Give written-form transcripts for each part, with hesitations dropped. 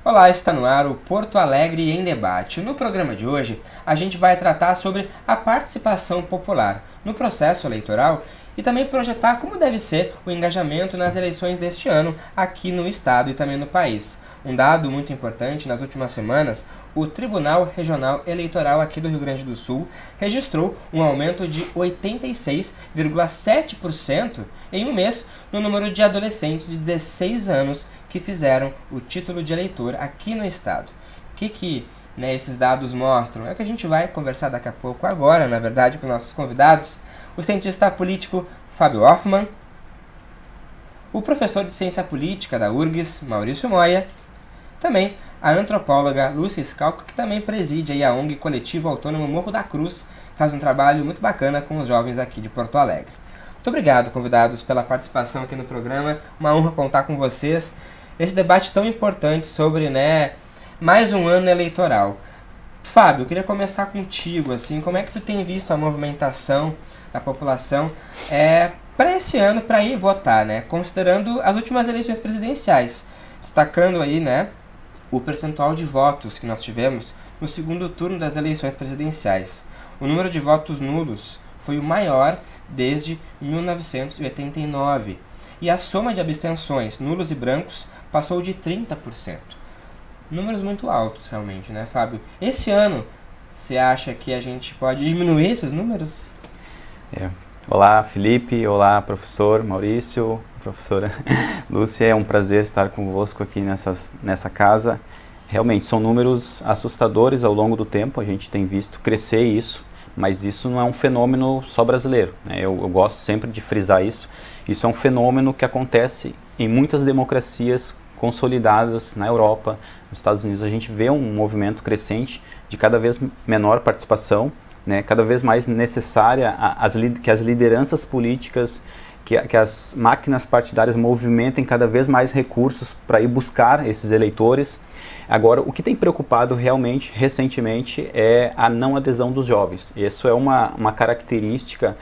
Olá, está no ar o Porto Alegre em Debate. No programa de hoje, a gente vai tratar sobre a participação popular no processo eleitoral e também projetar como deve ser o engajamento nas eleições deste ano aqui no estado e também no país. Um dado muito importante, nas últimas semanas, o Tribunal Regional Eleitoral aqui do Rio Grande do Sul registrou um aumento de 86,7% em um mês no número de adolescentes de 16 anos que fizeram o título de eleitor aqui no estado. O que esses dados mostram? É o que a gente vai conversar daqui a pouco, agora, na verdade, com nossos convidados, o cientista político Fábio Hoffmann, o professor de Ciência Política da URGS, Maurício Moia, também a antropóloga Lúcia Scalco, que também preside aí a ONG Coletivo Autônomo Morro da Cruz, faz um trabalho muito bacana com os jovens aqui de Porto Alegre. Muito obrigado, convidados, pela participação aqui no programa, uma honra contar com vocês nesse debate tão importante sobre, mais um ano eleitoral. Fábio, eu queria começar contigo, assim, como é que tu tem visto a movimentação da população para esse ano, para ir votar, considerando as últimas eleições presidenciais, destacando aí, o percentual de votos que nós tivemos no segundo turno das eleições presidenciais. O número de votos nulos foi o maior desde 1989. E a soma de abstenções, nulos e brancos, passou de 30%. Números muito altos, realmente, Fábio? Esse ano, você acha que a gente pode diminuir esses números? Olá, Felipe. Olá, professor Maurício, professora Lúcia. É um prazer estar convosco aqui nessa casa. Realmente, são números assustadores ao longo do tempo. A gente tem visto crescer isso, mas isso não é um fenômeno só brasileiro, Eu gosto sempre de frisar isso. Isso é um fenômeno que acontece em muitas democracias consolidadas na Europa, nos Estados Unidos. A gente vê um movimento crescente de cada vez menor participação, cada vez mais necessária que as lideranças políticas, que as máquinas partidárias movimentem cada vez mais recursos para ir buscar esses eleitores. Agora, o que tem preocupado realmente, recentemente, é a não adesão dos jovens. Isso é uma característica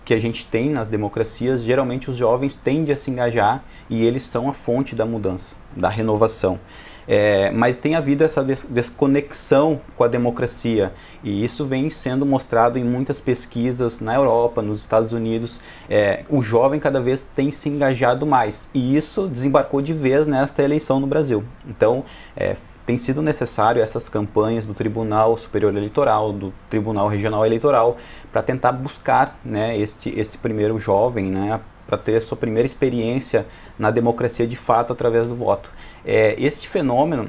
que a gente tem nas democracias. Geralmente os jovens tendem a se engajar e eles são a fonte da mudança, da renovação. Mas tem havido essa desconexão com a democracia, e isso vem sendo mostrado em muitas pesquisas na Europa, nos Estados Unidos. O jovem cada vez tem se engajado mais, e isso desembarcou de vez nesta eleição no Brasil. Então, tem sido necessário essas campanhas do Tribunal Superior Eleitoral, do Tribunal Regional Eleitoral, para tentar buscar esse primeiro jovem, para ter a sua primeira experiência na democracia de fato através do voto. Este fenômeno,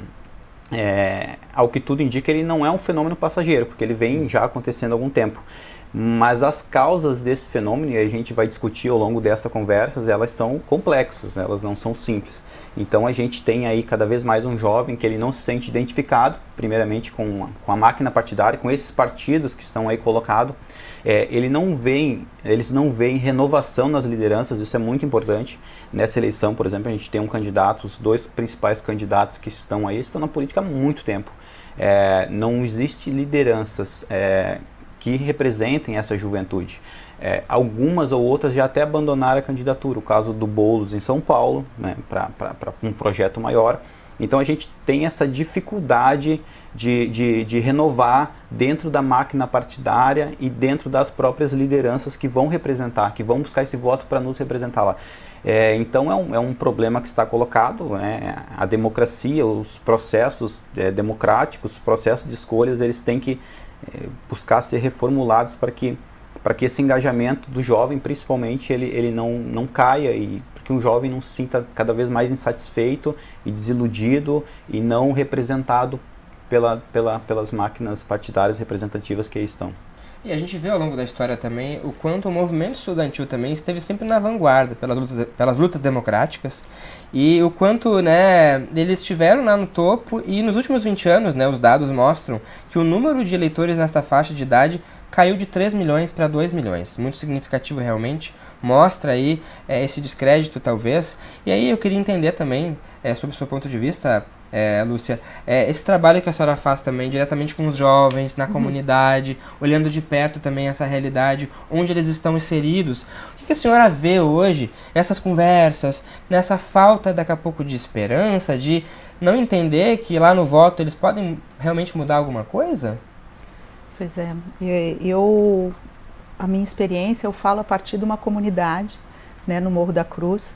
ao que tudo indica, ele não é um fenômeno passageiro, porque ele vem já acontecendo há algum tempo. Mas as causas desse fenômeno, e a gente vai discutir ao longo desta conversa, elas são complexas, elas não são simples. Então a gente tem aí cada vez mais um jovem que ele não se sente identificado, primeiramente com a máquina partidária, com esses partidos que estão aí colocados. Eles não veem renovação nas lideranças, isso é muito importante. Nessa eleição, por exemplo, a gente tem um candidato, os dois principais candidatos que estão na política há muito tempo. Não existe lideranças que representem essa juventude. Algumas ou outras já até abandonaram a candidatura, o caso do Boulos em São Paulo, para um projeto maior. Então a gente tem essa dificuldade de renovar dentro da máquina partidária e dentro das próprias lideranças que vão representar, que vão buscar esse voto para nos representar lá. Então é um problema que está colocado. A democracia, os processos democráticos, os processos de escolhas, eles têm que buscar ser reformulados para que esse engajamento do jovem, principalmente, ele não caia, e que um jovem não se sinta cada vez mais insatisfeito e desiludido e não representado pelas máquinas partidárias representativas que aí estão. E a gente vê ao longo da história também o quanto o movimento estudantil também esteve sempre na vanguarda pelas lutas democráticas, e o quanto eles estiveram lá no topo. E nos últimos 20 anos, os dados mostram que o número de eleitores nessa faixa de idade caiu de 3 milhões para 2 milhões. Muito significativo realmente, mostra aí esse descrédito talvez. E aí eu queria entender também, sob o seu ponto de vista, Lúcia, esse trabalho que a senhora faz também diretamente com os jovens, na comunidade, olhando de perto também essa realidade, onde eles estão inseridos. O que a senhora vê hoje, nessas conversas, nessa falta daqui a pouco de esperança, de não entender que lá no voto eles podem realmente mudar alguma coisa? Pois é, a minha experiência, eu falo a partir de uma comunidade, né, no Morro da Cruz,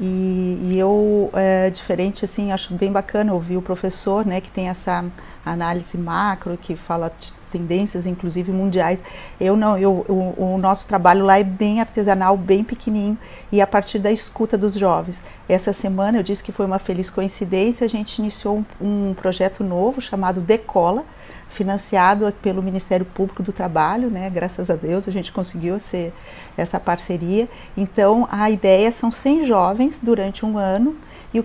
e eu, diferente assim, acho bem bacana ouvir o professor, né, que tem essa análise macro, que fala de tendências, inclusive mundiais. O nosso trabalho lá é bem artesanal, bem pequenininho, e a partir da escuta dos jovens. Essa semana, eu disse que foi uma feliz coincidência, a gente iniciou um projeto novo chamado Decola, financiado pelo Ministério Público do Trabalho, né? Graças a Deus a gente conseguiu essa parceria. Então a ideia são 100 jovens durante um ano. E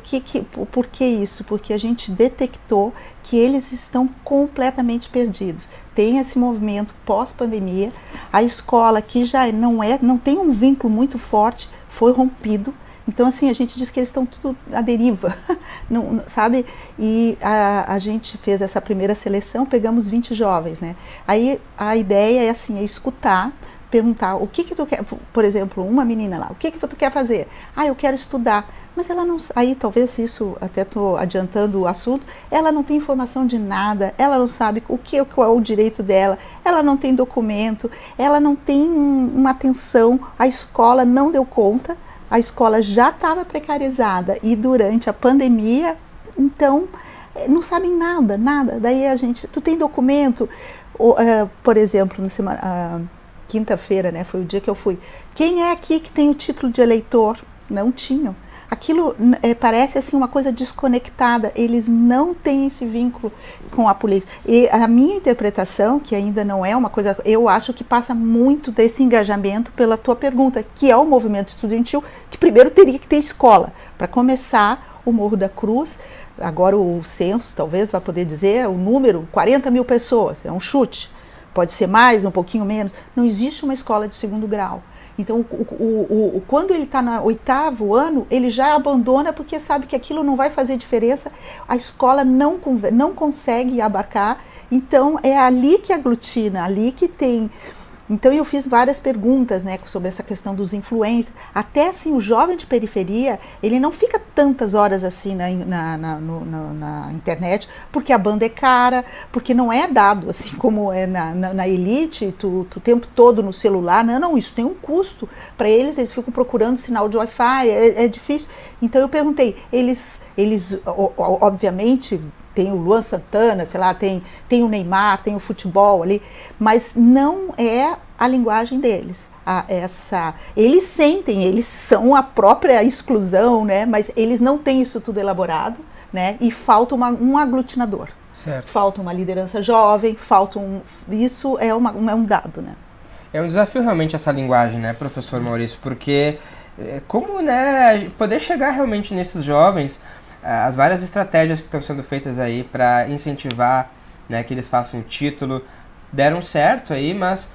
por que isso? Porque a gente detectou que eles estão completamente perdidos. Tem esse movimento pós-pandemia, a escola que já não tem um vínculo muito forte, foi rompido. Então, assim, a gente diz que eles estão tudo à deriva, não, sabe? E a gente fez essa primeira seleção, pegamos 20 jovens, né? Aí a ideia é assim, escutar, perguntar o que tu quer, por exemplo, uma menina lá, o que tu quer fazer? Eu quero estudar. Mas ela não, aí talvez isso, até estou adiantando o assunto, ela não tem informação de nada, ela não sabe qual é o direito dela, ela não tem documento, ela não tem uma atenção, a escola não deu conta, a escola já estava precarizada e durante a pandemia, então, não sabem nada. Daí tu tem documento, por exemplo, quinta-feira, né, foi o dia que eu fui. Quem é aqui que tem o título de eleitor? Não tinham. Aquilo parece assim uma coisa desconectada, eles não têm esse vínculo com a polícia. E a minha interpretação, que ainda não é uma coisa, eu acho que passa muito desse engajamento pela tua pergunta, que é o movimento estudantil, que primeiro teria que ter escola. Para começar, o Morro da Cruz, agora o censo talvez vai poder dizer, o número, 40 mil pessoas, é um chute. Pode ser mais, um pouquinho menos. Não existe uma escola de segundo grau. Então, quando ele está no 8º ano, ele já abandona porque sabe que aquilo não vai fazer diferença, a escola não consegue abarcar, então é ali que aglutina, ali que tem. Então eu fiz várias perguntas, né, sobre essa questão dos influencers. Até assim, o jovem de periferia, ele não fica tantas horas assim na internet, porque a banda é cara, porque não é dado assim como é na elite, tu o tempo todo no celular. Não, isso tem um custo para eles ficam procurando sinal de Wi-Fi, é difícil. Então eu perguntei, eles obviamente, tem o Luan Santana, sei lá, tem o Neymar, tem o futebol ali, mas não é a linguagem deles. Eles sentem, eles são a própria exclusão, né? Mas eles não têm isso tudo elaborado, né? E falta um aglutinador. Certo. Falta uma liderança jovem, isso é um dado, né? É um desafio realmente essa linguagem, né, professor Maurício? Porque como, né, poder chegar realmente nesses jovens, as várias estratégias que estão sendo feitas aí para incentivar, né, que eles façam o título, deram certo aí, mas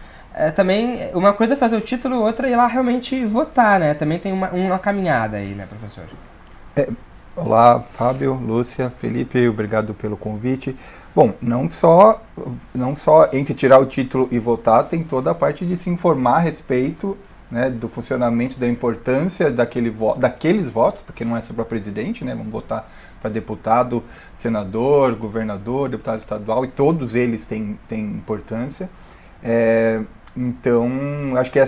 também uma coisa é fazer o título, outra é ir lá realmente votar, né? Também tem uma caminhada aí, né, professor? Olá, Fábio, Lúcia, Felipe, obrigado pelo convite. Bom, não só entre tirar o título e votar, tem toda a parte de se informar a respeito, né, do funcionamento, da importância daqueles votos, porque não é só para presidente, né, vamos votar para deputado, senador, governador, deputado estadual, e todos eles têm importância. Então, acho que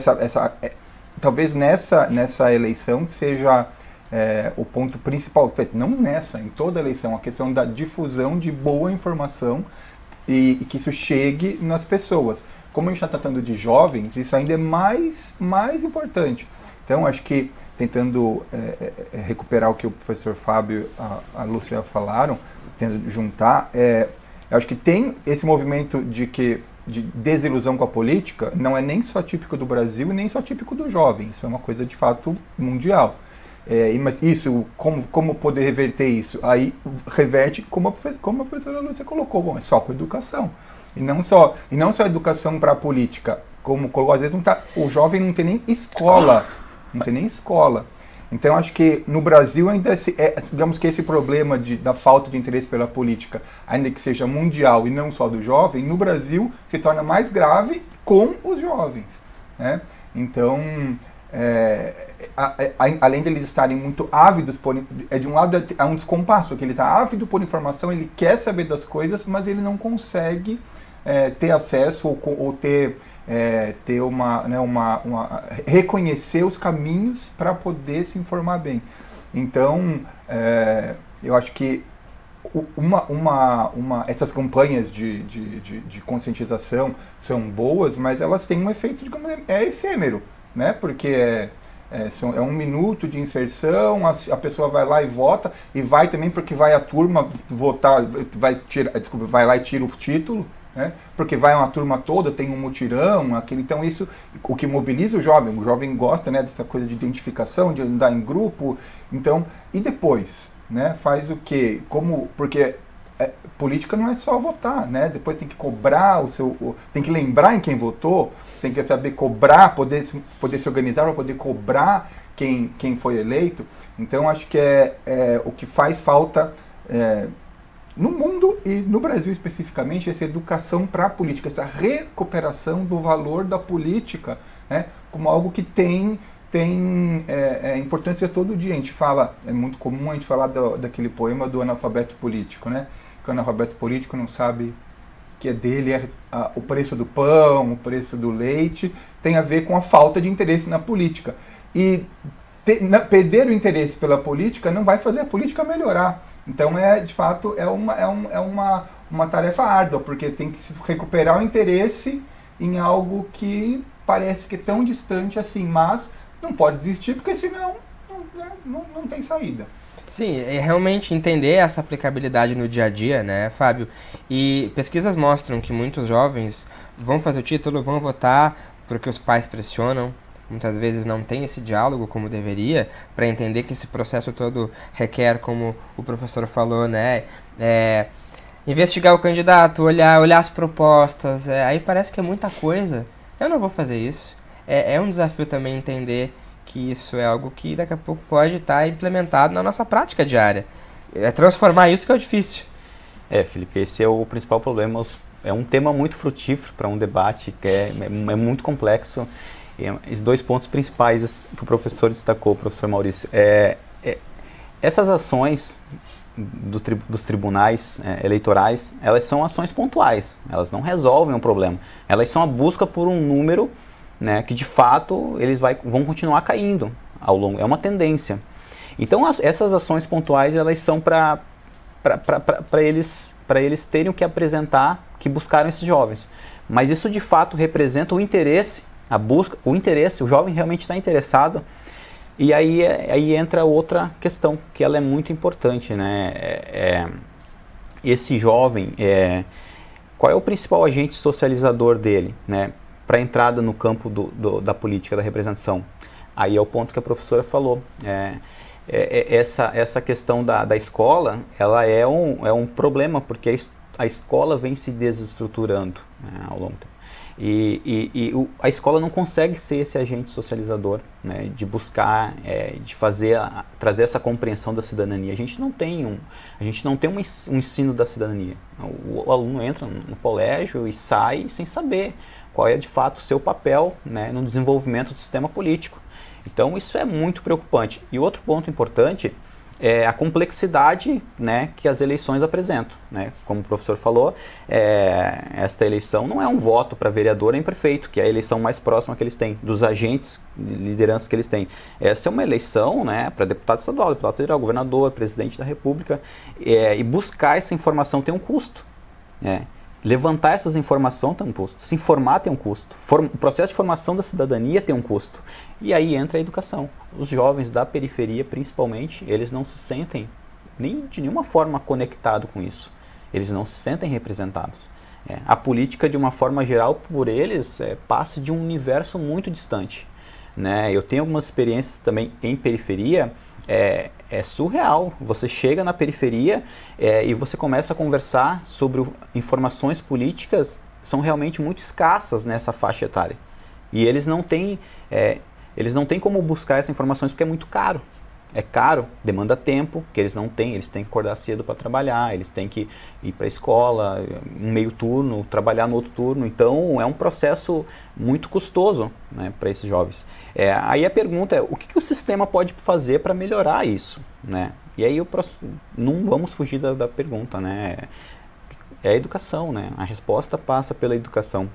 talvez nessa eleição seja o ponto principal, não nessa, em toda eleição, a questão da difusão de boa informação e que isso chegue nas pessoas. Como a gente está tratando de jovens, isso ainda é mais importante. Então, acho que, tentando recuperar o que o professor Fábio e a Lúcia falaram, tentando juntar, acho que tem esse movimento de desilusão com a política, não é nem só típico do Brasil e nem só típico do jovem, isso é uma coisa de fato mundial. Mas isso, como poder reverter isso? Aí reverte, como a professora Lúcia colocou, bom, é só com educação. E não só educação para a política, como colocou, às vezes o jovem não tem nem escola, não tem nem escola. Então, acho que no Brasil ainda, digamos que esse problema da falta de interesse pela política, ainda que seja mundial e não só do jovem, no Brasil se torna mais grave com os jovens, né? Então, além de eles estarem muito ávidos, de um lado é um descompasso, que ele está ávido por informação, ele quer saber das coisas, mas ele não consegue ter acesso ou ter reconhecer os caminhos para poder se informar bem. Então, eu acho que essas campanhas de conscientização são boas, mas elas têm um efeito, digamos, efêmero, né? Porque é 1 minuto de inserção, a pessoa vai lá e vota, e vai também porque vai a turma votar, vai lá e tira o título, né? Porque vai uma turma toda, tem um mutirão, então isso, o que mobiliza o jovem gosta, né, dessa coisa de identificação, de andar em grupo, então, e depois, né, faz o quê? Porque política não é só votar, né? Depois tem que cobrar tem que lembrar em quem votou, tem que saber cobrar, poder se organizar para poder cobrar quem foi eleito. Então acho que o que faz falta no mundo e no Brasil especificamente, essa educação para a política, essa recuperação do valor da política, né, como algo que tem importância todo dia. A gente fala, é muito comum a gente falar daquele poema do analfabeto político, né? Que o analfabeto político não sabe que é dele o preço do pão, o preço do leite, tem a ver com a falta de interesse na política. E perder o interesse pela política não vai fazer a política melhorar. Então, de fato, é uma tarefa árdua, porque tem que se recuperar o interesse em algo que parece que é tão distante assim, mas não pode desistir, porque senão não tem saída. Sim, é realmente entender essa aplicabilidade no dia a dia, né, Fábio? E pesquisas mostram que muitos jovens vão fazer o título, vão votar porque os pais pressionam. Muitas vezes não tem esse diálogo como deveria, para entender que esse processo todo requer, como o professor falou, né, investigar o candidato, olhar as propostas, aí parece que é muita coisa. Eu não vou fazer isso. É um desafio também entender que isso é algo que daqui a pouco pode estar implementado na nossa prática diária. Transformar isso que é o difícil. Felipe, esse é o principal problema. É um tema muito frutífero para um debate que é muito complexo. Os 2 pontos principais que o professor destacou, o professor Maurício, essas ações dos tribunais eleitorais, elas são ações pontuais, elas não resolvem o problema, elas são a busca por um número, né, que de fato eles vão continuar caindo ao longo, é uma tendência. Então essas ações pontuais, elas são para eles terem o que apresentar, que buscaram esses jovens, mas isso de fato representa o interesse, a busca, o interesse, o jovem realmente está interessado. E aí entra outra questão, que ela é muito importante, né? Esse jovem, qual é o principal agente socializador dele, né, para a entrada no campo da política, da representação? Aí é o ponto que a professora falou. Essa questão da escola, ela é um problema, porque a escola vem se desestruturando, né, ao longo do tempo. A escola não consegue ser esse agente socializador, né, de buscar, de trazer essa compreensão da cidadania. A gente não tem um ensino da cidadania. O aluno entra no colégio e sai sem saber qual é de fato o seu papel, né, no desenvolvimento do sistema político. Então isso é muito preocupante. E outro ponto importante é a complexidade, né, que as eleições apresentam, né? Como o professor falou, esta eleição não é um voto para vereador nem prefeito, que é a eleição mais próxima que eles têm, dos agentes de liderança que eles têm. Essa é uma eleição, né, para deputado estadual, deputado federal, governador, presidente da república, e buscar essa informação tem um custo, né? Levantar essas informações tem um custo, se informar tem um custo, o processo de formação da cidadania tem um custo. E aí entra a educação. Os jovens da periferia, principalmente, eles não se sentem de nenhuma forma conectados com isso. Eles não se sentem representados. A política, de uma forma geral, por eles, passa de um universo muito distante, né? Eu tenho algumas experiências também em periferia. É surreal. Você chega na periferia e você começa a conversar sobre informações políticas, são realmente muito escassas nessa faixa etária. E eles não têm como buscar essas informações porque é muito caro. é caro, demanda tempo, que eles não têm, eles têm que acordar cedo para trabalhar, eles têm que ir para a escola, um meio turno, trabalhar no outro turno, então é um processo muito custoso, né, para esses jovens. Aí a pergunta é, o que o sistema pode fazer para melhorar isso, né? E aí não vamos fugir da pergunta, né? É a educação, né? A resposta passa pela educação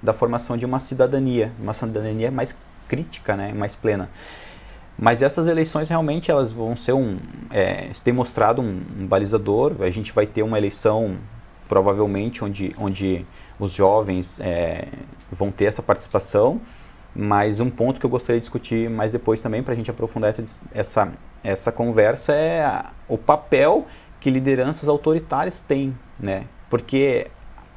da formação de uma cidadania mais crítica, né, mais plena. Mas essas eleições realmente elas vão ser tem mostrado um balizador. A gente vai ter uma eleição provavelmente onde os jovens vão ter essa participação, mas um ponto que eu gostaria de discutir mais depois também para a gente aprofundar essa conversa é o papel que lideranças autoritárias têm, né? Porque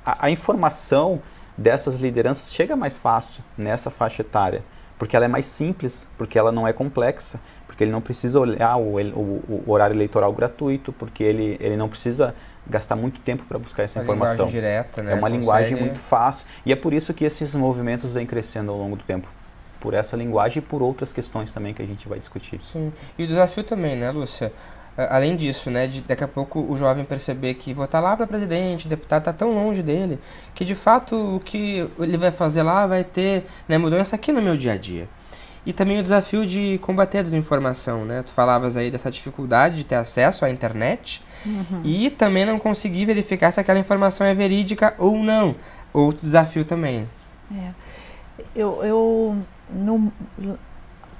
a informação dessas lideranças chega mais fácil nessa faixa etária, porque ela é mais simples, porque ela não é complexa, porque ele não precisa olhar o horário eleitoral gratuito, porque ele não precisa gastar muito tempo para buscar essa informação. Linguagem direta, né? É uma linguagem muito fácil, e é por isso que esses movimentos vêm crescendo ao longo do tempo. Por essa linguagem e por outras questões também que a gente vai discutir. Sim, e o desafio também, né, Lúcia? Além disso, né, de daqui a pouco o jovem perceber que votar lá para presidente, deputado, está tão longe dele, que de fato o que ele vai fazer lá vai ter, né, mudança aqui no meu dia a dia. E também o desafio de combater a desinformação, né? Tu falavas aí dessa dificuldade de ter acesso à internet e também não conseguir verificar se aquela informação é verídica ou não. Outro desafio também. Eu não...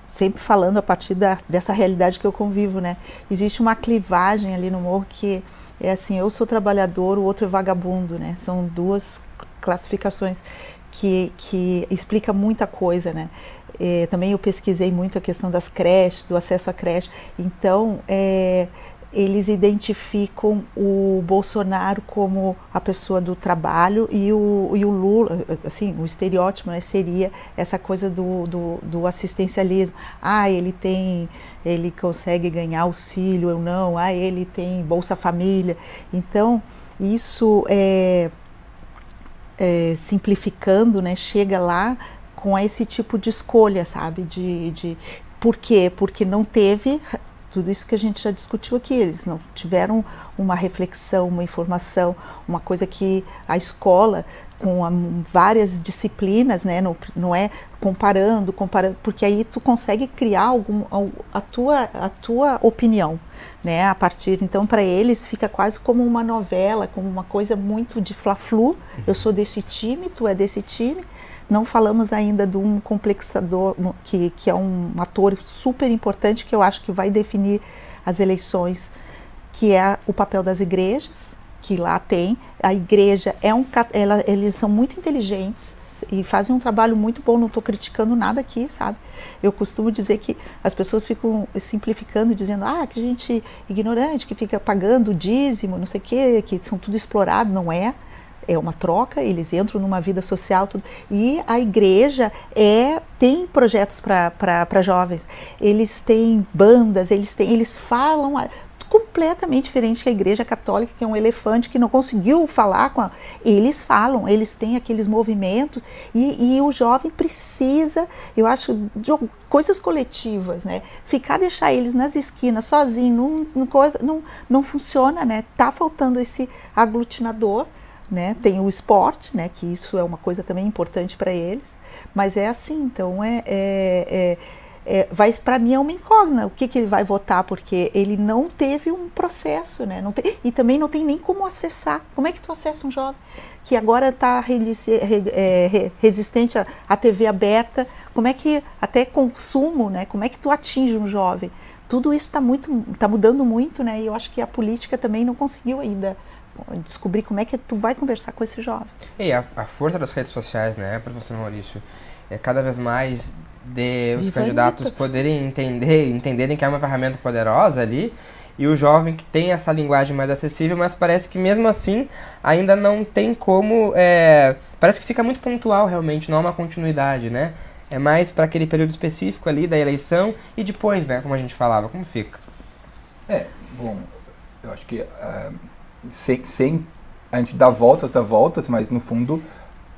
Sempre falando a partir dessa realidade que eu convivo, né? Existe uma clivagem ali no morro que é assim, eu sou trabalhador, o outro é vagabundo, né? São duas classificações que explica muita coisa, né? Também eu pesquisei muito a questão das creches, do acesso à creche. Então, eles identificam o Bolsonaro como a pessoa do trabalho e o Lula, assim, o estereótipo, né, seria essa coisa do assistencialismo. Ele consegue ganhar auxílio ou não, ele tem Bolsa Família. Então, isso simplificando, né, chega lá com esse tipo de escolha, sabe? Por quê? Porque não teve tudo isso que a gente já discutiu aqui, eles não tiveram uma reflexão, uma informação, uma coisa que a escola, com várias disciplinas, né, não é comparando, porque aí tu consegue criar a tua opinião, né, a partir, então para eles fica quase como uma novela, como uma coisa muito de fla-flu, eu sou desse time, tu é desse time. Não falamos ainda de um complexador, que é um ator super importante, que eu acho que vai definir as eleições, que é o papel das igrejas, que lá tem. A igreja eles são muito inteligentes e fazem um trabalho muito bom, não estou criticando nada aqui, sabe? Eu costumo dizer que as pessoas ficam simplificando, dizendo, que gente ignorante, que fica pagando dízimo, não sei o quê, que são tudo explorado, não é? É uma troca, eles entram numa vida social, tudo. E a igreja tem projetos para jovens, eles têm bandas, eles falam completamente diferente que a igreja católica, que é um elefante que não conseguiu falar eles falam, eles têm aqueles movimentos e o jovem precisa, eu acho, de coisas coletivas, né? Deixar eles nas esquinas sozinhos, não funciona, né? Tá faltando esse aglutinador. Né? Tem o esporte, né? Que isso é uma coisa também importante para eles, mas é assim, então para mim é uma incógnita o que ele vai votar, porque ele não teve um processo, né? E também não tem nem como acessar. Como é que tu acessa um jovem que agora está resistente à TV aberta? Como é que, até consumo, né? Como é que tu atinge um jovem? Tudo isso está mudando muito, né? E eu acho que a política também não conseguiu ainda descobrir como é que tu vai conversar com esse jovem. E a força das redes sociais, né, professor Maurício, é cada vez mais de os candidatos poderem entenderem que é uma ferramenta poderosa ali, e o jovem que tem essa linguagem mais acessível, mas parece que mesmo assim ainda não tem como, parece que fica muito pontual realmente, não há uma continuidade, né? É mais para aquele período específico ali da eleição e depois, né, como a gente falava, como fica? Bom, eu acho que sem a gente dá voltas, mas no fundo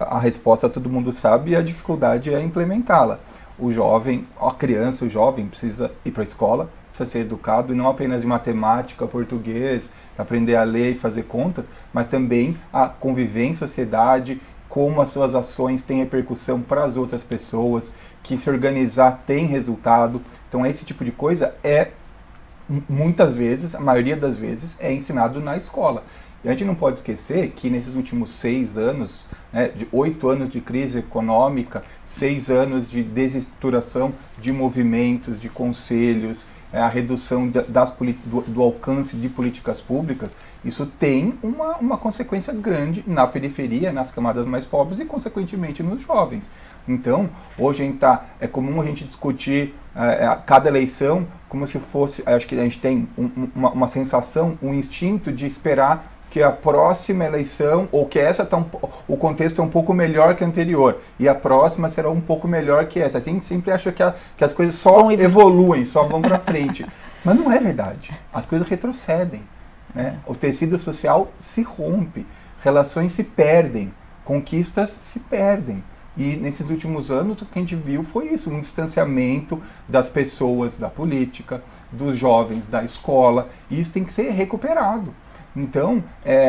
a resposta todo mundo sabe e a dificuldade é implementá-la. o jovem, a criança, o jovem precisa ir para a escola, precisa ser educado, e não apenas de matemática, português, aprender a ler e fazer contas, mas também a conviver em sociedade, como as suas ações têm repercussão para as outras pessoas, que se organizar tem resultado. Então esse tipo de coisa muitas vezes, a maioria das vezes, é ensinado na escola. E a gente não pode esquecer que nesses últimos 6 anos, né, de 8 anos de crise econômica, 6 anos de desestruturação de movimentos, de conselhos, a redução do alcance de políticas públicas, isso tem uma consequência grande na periferia, nas camadas mais pobres e, consequentemente, nos jovens. Então, hoje é comum a gente discutir cada eleição como se fosse, acho que a gente tem uma sensação, um instinto de esperar que a próxima eleição, ou que essa o contexto é um pouco melhor que a anterior, e a próxima será um pouco melhor que essa. A gente sempre acha que as coisas só evoluem, só vão para frente. Mas não é verdade. As coisas retrocedem, né? O tecido social se rompe, relações se perdem, conquistas se perdem. E nesses últimos anos o que a gente viu foi isso, um distanciamento das pessoas da política, dos jovens da escola, e isso tem que ser recuperado. Então,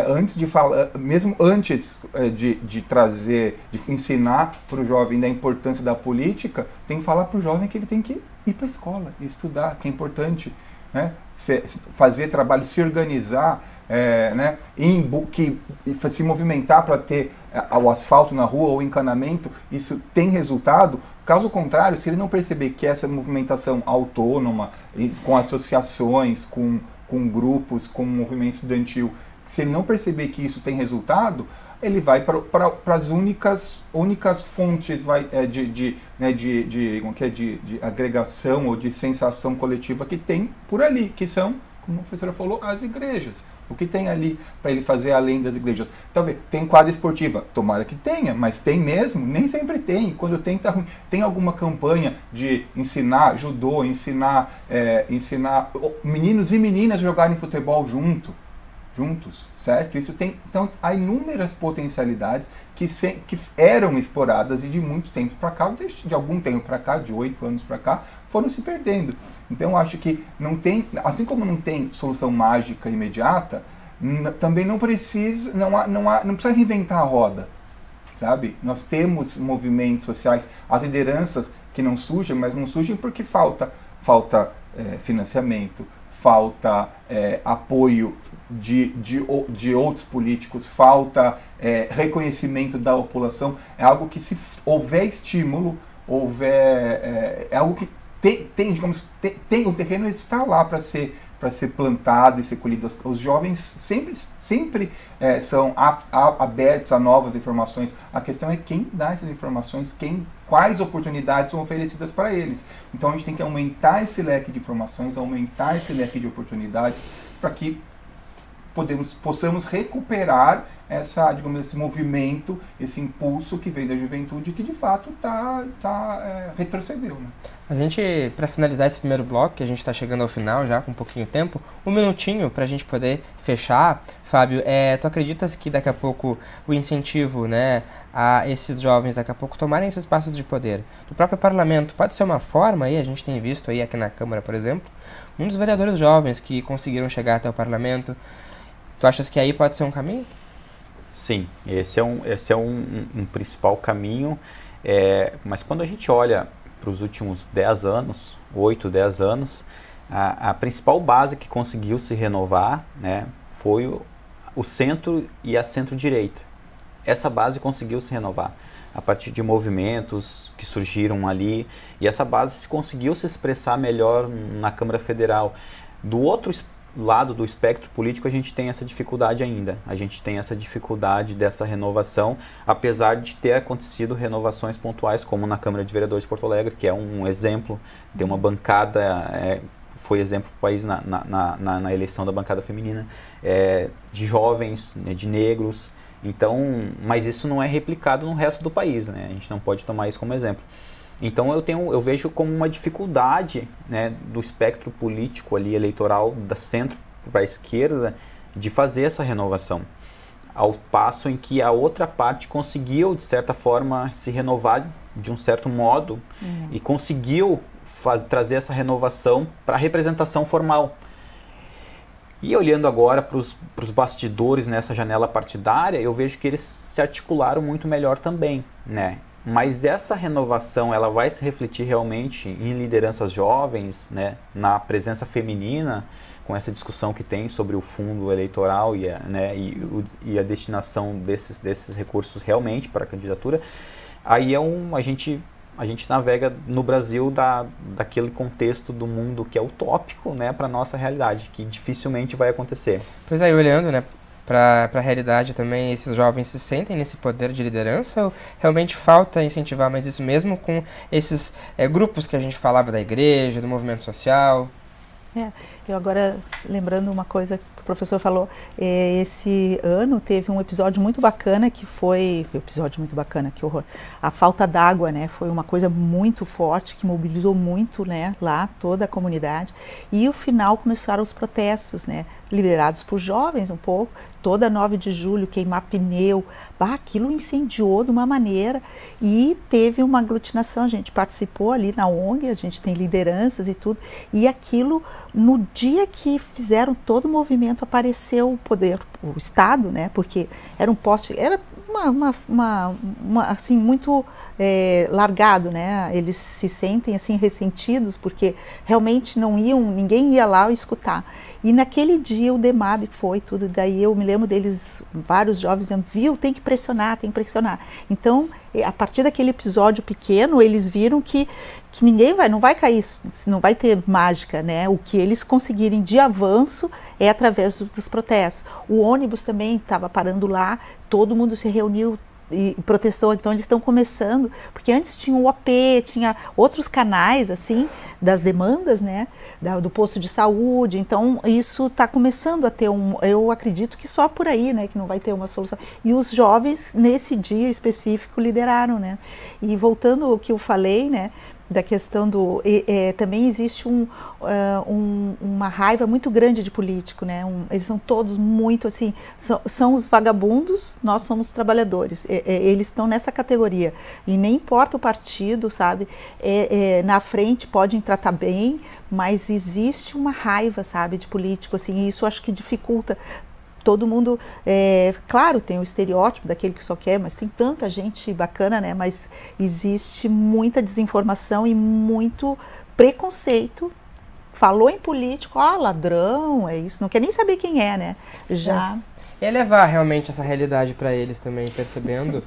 antes de falar, mesmo antes de trazer, de ensinar para o jovem da importância da política, tem que falar para o jovem que ele tem que ir para a escola, estudar, que é importante, né? Fazer trabalho, se organizar, né? Se movimentar para ter o asfalto na rua ou o encanamento, isso tem resultado. Caso contrário, se ele não perceber que essa movimentação autônoma, com associações, com grupos, com o movimento estudantil, se ele não perceber que isso tem resultado, ele vai para as únicas fontes de agregação ou de sensação coletiva que tem por ali, que são, como a professora falou, as igrejas. O que tem ali para ele fazer além das igrejas? Talvez tem quadra esportiva, tomara que tenha, mas tem mesmo? Nem sempre tem. Quando tem, tá ruim. Tem alguma campanha de ensinar judô, ensinar meninos e meninas jogarem futebol juntos, certo? Isso tem, então, há inúmeras potencialidades que eram exploradas e de muito tempo para cá, de algum tempo para cá, de 8 anos para cá, foram se perdendo. Então, acho que não tem, assim como não tem solução mágica imediata, também não precisa reinventar a roda, sabe? Nós temos movimentos sociais, as lideranças que não surgem, mas não surgem porque falta financiamento, falta apoio de outros políticos, falta reconhecimento da população. É algo que, se houver estímulo, é algo que tem o terreno está lá para ser plantado e ser colhido. Os jovens sempre são abertos a novas informações. A questão é quem dá essas informações, quais oportunidades são oferecidas para eles. Então a gente tem que aumentar esse leque de informações, aumentar esse leque de oportunidades para que possamos recuperar esse movimento, esse impulso que vem da juventude, que de fato retrocedeu, né? A gente, para finalizar esse primeiro bloco, que a gente está chegando ao final já, com um pouquinho de tempo, um minutinho para a gente poder fechar, Fábio, tu acreditas que daqui a pouco o incentivo, né, a esses jovens daqui a pouco tomarem esses passos de poder do próprio parlamento pode ser uma forma, aí a gente tem visto aí aqui na Câmara, por exemplo, um dos vereadores jovens que conseguiram chegar até o parlamento. Tu achas que aí pode ser um caminho? Sim, esse é um principal caminho, mas quando a gente olha para os últimos 10 anos, 8, 10 anos, a principal base que conseguiu se renovar, né, foi o centro e a centro-direita. Essa base conseguiu se renovar a partir de movimentos que surgiram ali, e essa base conseguiu se expressar melhor na Câmara Federal. Do outro lado do espectro político, a gente tem essa dificuldade ainda. A gente tem essa dificuldade dessa renovação, apesar de ter acontecido renovações pontuais, como na Câmara de Vereadores de Porto Alegre, que é um exemplo, tem uma bancada, foi exemplo do país na eleição da bancada feminina, de jovens, né, de negros. Então, mas isso não é replicado no resto do país, né? A gente não pode tomar isso como exemplo. Então eu vejo como uma dificuldade, né, do espectro político ali, eleitoral, da centro para a esquerda, de fazer essa renovação. Ao passo em que a outra parte conseguiu, de certa forma, se renovar de um certo modo, e conseguiu trazer essa renovação para a representação formal. E olhando agora para os bastidores nessa janela partidária, eu vejo que eles se articularam muito melhor também, né? Mas essa renovação, ela vai se refletir realmente em lideranças jovens, né? Na presença feminina, com essa discussão que tem sobre o fundo eleitoral e a destinação desses recursos realmente para a candidatura. Aí a gente navega no Brasil daquele contexto do mundo que é utópico, né, para a nossa realidade, que dificilmente vai acontecer. Pois aí, olhando, né, para a realidade também, esses jovens se sentem nesse poder de liderança ou realmente falta incentivar mais isso mesmo com esses grupos que a gente falava da igreja, do movimento social? Eu agora, lembrando uma coisa que o professor falou, esse ano teve um episódio muito bacana que foi... que horror! A falta d'água, né? Foi uma coisa muito forte, que mobilizou muito, né, lá toda a comunidade. E no final começaram os protestos, né? Liderados por jovens um pouco, toda 9 de julho, queimar pneu, aquilo incendiou de uma maneira e teve uma aglutinação, a gente participou ali na ONG, a gente tem lideranças e tudo, e aquilo, no dia que fizeram todo o movimento, apareceu o poder, o Estado, né, porque era um poste, era assim, muito largado, né, eles se sentem assim ressentidos, porque realmente ninguém ia lá escutar, e naquele dia o DEMAB foi tudo, daí eu me lembro deles, vários jovens dizendo, viu, tem que pressionar, então a partir daquele episódio pequeno, eles viram que ninguém não vai cair, não vai ter mágica, né? O que eles conseguirem de avanço é através dos protestos. O ônibus também estava parando lá, todo mundo se reuniu e protestou, então eles estão começando, porque antes tinha o OP, tinha outros canais, assim, das demandas, né, do posto de saúde, então isso está começando a ter eu acredito que só por aí, né, que não vai ter uma solução, e os jovens, nesse dia específico, lideraram, né, e voltando ao que eu falei, né, da questão também existe uma raiva muito grande de político, né? Eles são todos muito assim, são os vagabundos, nós somos trabalhadores, eles estão nessa categoria, e nem importa o partido, sabe, na frente podem tratar bem, mas existe uma raiva, sabe, de político, assim, e isso acho que dificulta. Todo mundo, claro, tem o estereótipo daquele que só quer, mas tem tanta gente bacana, né? Mas existe muita desinformação e muito preconceito. Falou em político, ladrão, é isso, não quer nem saber quem é, né? Já... E levar realmente essa realidade para eles também, percebendo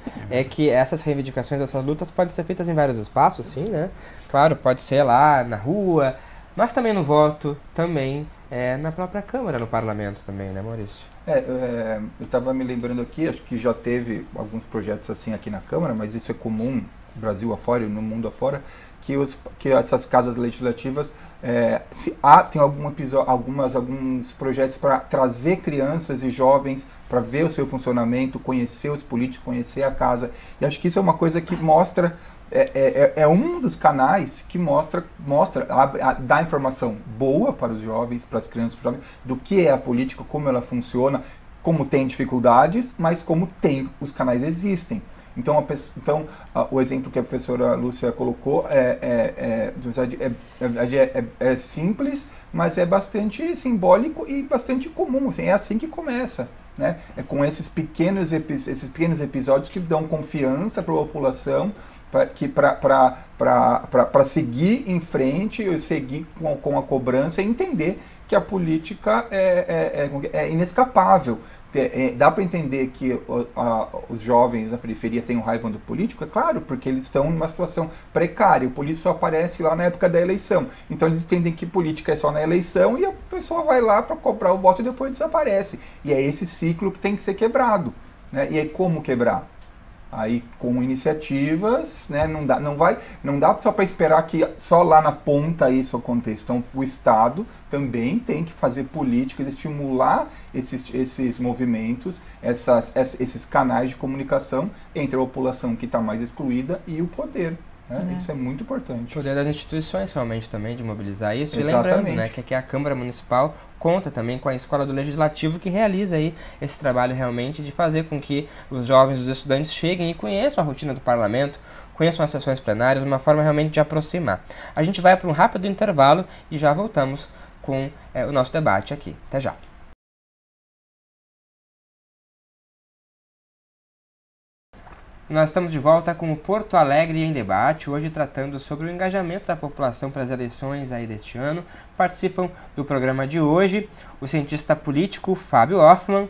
que essas reivindicações, essas lutas podem ser feitas em vários espaços, sim, né? Claro, pode ser lá na rua, mas também no voto, também na própria Câmara, no Parlamento também, né, Maurício? Eu estava me lembrando aqui, acho que já teve alguns projetos assim aqui na Câmara, mas isso é comum no Brasil afora e no mundo afora, que essas casas legislativas tem alguns projetos para trazer crianças e jovens para ver o seu funcionamento, conhecer os políticos, conhecer a casa. E acho que isso é uma coisa que mostra... É um dos canais que dá informação boa para os jovens, para as crianças, para os jovens, do que é a política, como ela funciona, como tem dificuldades, mas como os canais existem. Então, o exemplo que a professora Lúcia colocou é simples, mas é bastante simbólico e bastante comum. Assim, é assim que começa. Né? É com esses pequenos episódios que dão confiança para a população, para seguir em frente, e seguir com a cobrança e entender que a política é inescapável. Dá para entender que os jovens da periferia têm raiva do político? É claro, porque eles estão numa situação precária. O político só aparece lá na época da eleição. Então eles entendem que política é só na eleição e a pessoa vai lá para cobrar o voto e depois desaparece. E é esse ciclo que tem que ser quebrado. Né? E aí como quebrar? Aí com iniciativas, né, não dá só para esperar que só lá na ponta isso aconteça. Então o Estado também tem que fazer políticas, estimular esses movimentos, esses canais de comunicação entre a população que está mais excluída e o poder. Né? Isso é muito importante. O poder das instituições realmente também de mobilizar isso. Exatamente. E lembrando, né, que aqui a Câmara Municipal conta também com a Escola do Legislativo, que realiza aí esse trabalho realmente de fazer com que os jovens, os estudantes cheguem e conheçam a rotina do parlamento, conheçam as sessões plenárias, uma forma realmente de aproximar. A gente vai para um rápido intervalo e já voltamos com o nosso debate aqui. Até já. Nós estamos de volta com o Porto Alegre em Debate, hoje tratando sobre o engajamento da população para as eleições aí deste ano. Participam do programa de hoje o cientista político Fábio Hoffmann,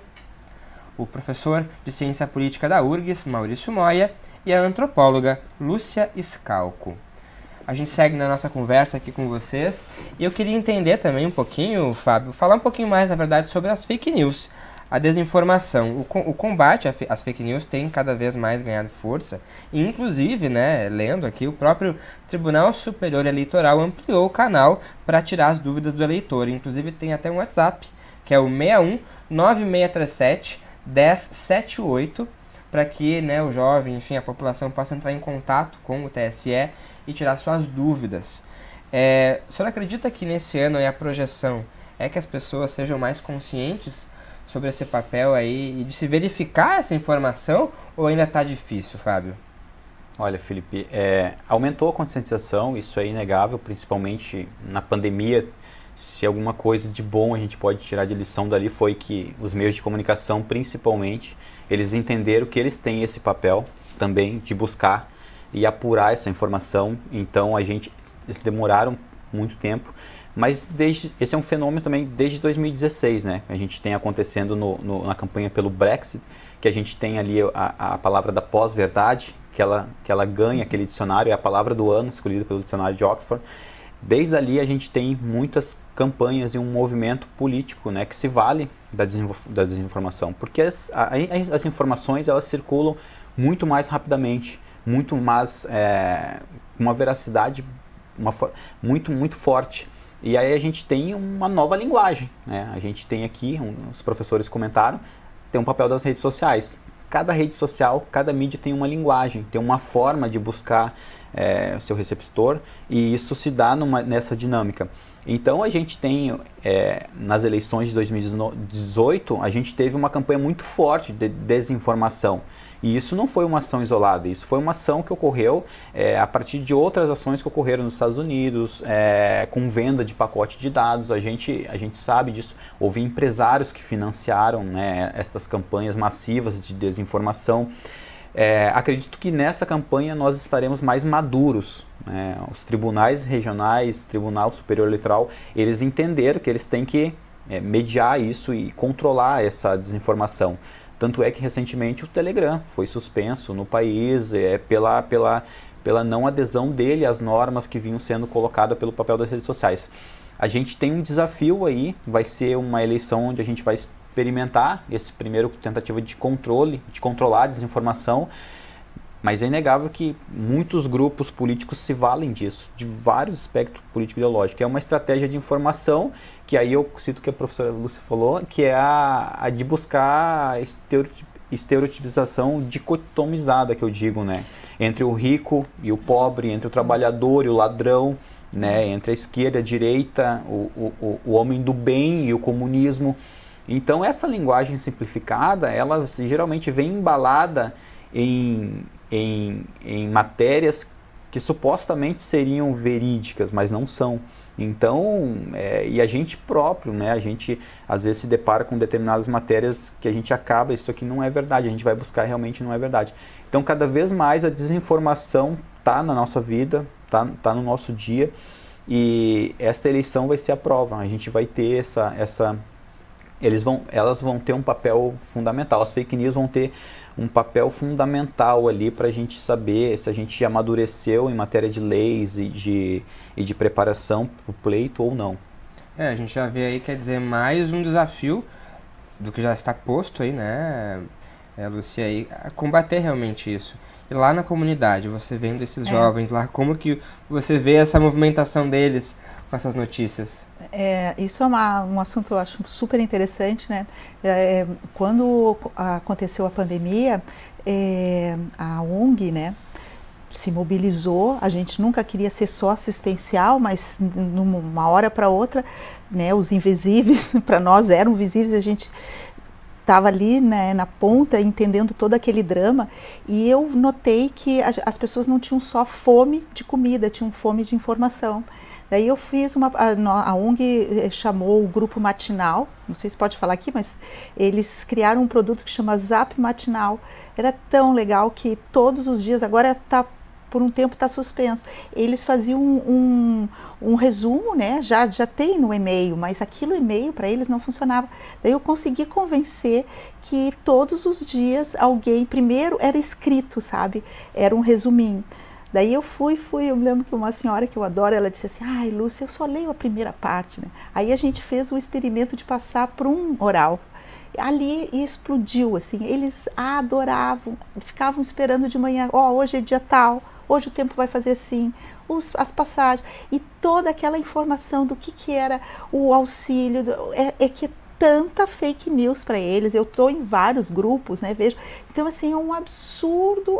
o professor de Ciência Política da URGS, Maurício Moia, e a antropóloga Lúcia Scalco. A gente segue na nossa conversa aqui com vocês e eu queria entender também um pouquinho, Fábio, falar um pouquinho mais, na verdade, sobre as fake news. A desinformação, o combate às fake news tem cada vez mais ganhado força. E, inclusive, né, lendo aqui, o próprio Tribunal Superior Eleitoral ampliou o canal para tirar as dúvidas do eleitor. Inclusive tem até um WhatsApp, que é o 61 9637 1078, para que, né, o jovem, enfim, a população possa entrar em contato com o TSE e tirar suas dúvidas. O senhor acredita que nesse ano a projeção é que as pessoas sejam mais conscientes sobre esse papel aí e de se verificar essa informação, ou ainda está difícil, Fábio? Olha, Felipe, aumentou a conscientização, isso é inegável, principalmente na pandemia. Se alguma coisa de bom a gente pode tirar de lição dali foi que os meios de comunicação, principalmente, eles entenderam que eles têm esse papel também de buscar e apurar essa informação. Então eles demoraram muito tempo. Mas esse é um fenômeno também desde 2016, né? A gente tem acontecendo na campanha pelo Brexit, que a gente tem ali a palavra da pós-verdade, que ela ganha aquele dicionário, é a palavra do ano, escolhida pelo dicionário de Oxford. Desde ali a gente tem muitas campanhas e um movimento político, né, que se vale da desinformação, porque as informações elas circulam muito mais rapidamente, muito mais, uma veracidade muito forte. E aí a gente tem uma nova linguagem, né? A gente tem aqui, os professores comentaram, tem um papel das redes sociais. Cada rede social, cada mídia tem uma linguagem, tem uma forma de buscar seu receptor, e isso se dá nessa dinâmica. Então a gente tem, nas eleições de 2018, a gente teve uma campanha muito forte de desinformação. E isso não foi uma ação isolada, isso foi uma ação que ocorreu a partir de outras ações que ocorreram nos Estados Unidos, com venda de pacote de dados. A gente sabe disso. Houve empresários que financiaram, né, essas campanhas massivas de desinformação. Acredito que nessa campanha nós estaremos mais maduros, né? Os tribunais regionais, Tribunal Superior Eleitoral, eles entenderam que eles têm que mediar isso e controlar essa desinformação. Tanto é que recentemente o Telegram foi suspenso no país pela não adesão dele às normas que vinham sendo colocadas pelo papel das redes sociais. A gente tem um desafio aí, vai ser uma eleição onde a gente vai experimentar esse primeiro tentativa de controlar a desinformação, mas é inegável que muitos grupos políticos se valem disso, de vários aspectos político-ideológicos. É uma estratégia de informação, que aí eu cito o que a professora Lúcia falou, que é a de buscar a estereotipização dicotomizada, que eu digo, né? Entre o rico e o pobre, entre o trabalhador e o ladrão, né? Entre a esquerda e a direita, o homem do bem e o comunismo. Então essa linguagem simplificada, ela geralmente vem embalada em matérias que supostamente seriam verídicas, mas não são. Então, e a gente próprio, né, a gente às vezes se depara com determinadas matérias que a gente acaba, isso aqui não é verdade, a gente vai buscar realmente não é verdade. Então, cada vez mais a desinformação está na nossa vida, tá no nosso dia, e esta eleição vai ser a prova. A gente vai ter elas vão ter um papel fundamental, as fake news vão ter um papel fundamental ali para a gente saber se a gente amadureceu em matéria de leis e de preparação para o pleito ou não. A gente já vê aí, quer dizer, mais um desafio do que já está posto aí, né, Lúcia, aí, a combater realmente isso. E lá na comunidade, você vendo esses jovens lá, como que você vê essa movimentação deles com essas notícias? Isso é um assunto, eu acho, super interessante, né? Quando aconteceu a pandemia, a ONG, né, se mobilizou. A gente nunca queria ser só assistencial, mas numa hora para outra, né, os invisíveis para nós eram visíveis, a gente estava ali, né, na ponta, entendendo todo aquele drama, e eu notei que as pessoas não tinham só fome de comida, tinham fome de informação. Daí eu fiz a ONG chamou o grupo matinal, não sei se pode falar aqui, mas eles criaram um produto que chama Zap Matinal. Era tão legal que todos os dias, agora por um tempo está suspenso. Eles faziam um resumo, né? Já tem no e-mail, mas aquilo e-mail para eles não funcionava. Daí eu consegui convencer que todos os dias alguém, primeiro era escrito, sabe? Era um resuminho. Daí eu eu me lembro que uma senhora que eu adoro, ela disse assim, ai Lúcia, eu só leio a primeira parte, né? Aí a gente fez o experimento de passar por um oral. Ali explodiu, assim, eles adoravam, ficavam esperando de manhã, hoje é dia tal, hoje o tempo vai fazer assim, as passagens, e toda aquela informação do que era o auxílio, que tanta fake news para eles. Eu estou em vários grupos, né, vejo. Então, assim, é um absurdo.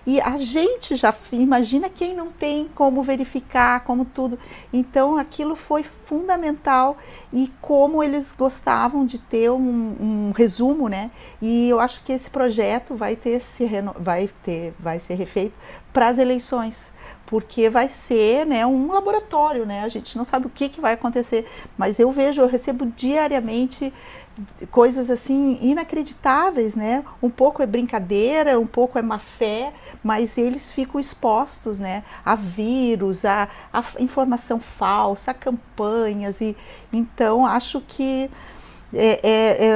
E a gente já imagina quem não tem como verificar, como tudo. Então, aquilo foi fundamental, e como eles gostavam de ter um resumo, né? E eu acho que esse projeto vai ser refeito para as eleições, porque vai ser, né, um laboratório, né? A gente não sabe o que vai acontecer, mas eu recebo diariamente coisas assim inacreditáveis, né? Um pouco é brincadeira, um pouco é má fé, mas eles ficam expostos, né, a vírus, a informação falsa, a campanhas, e então acho que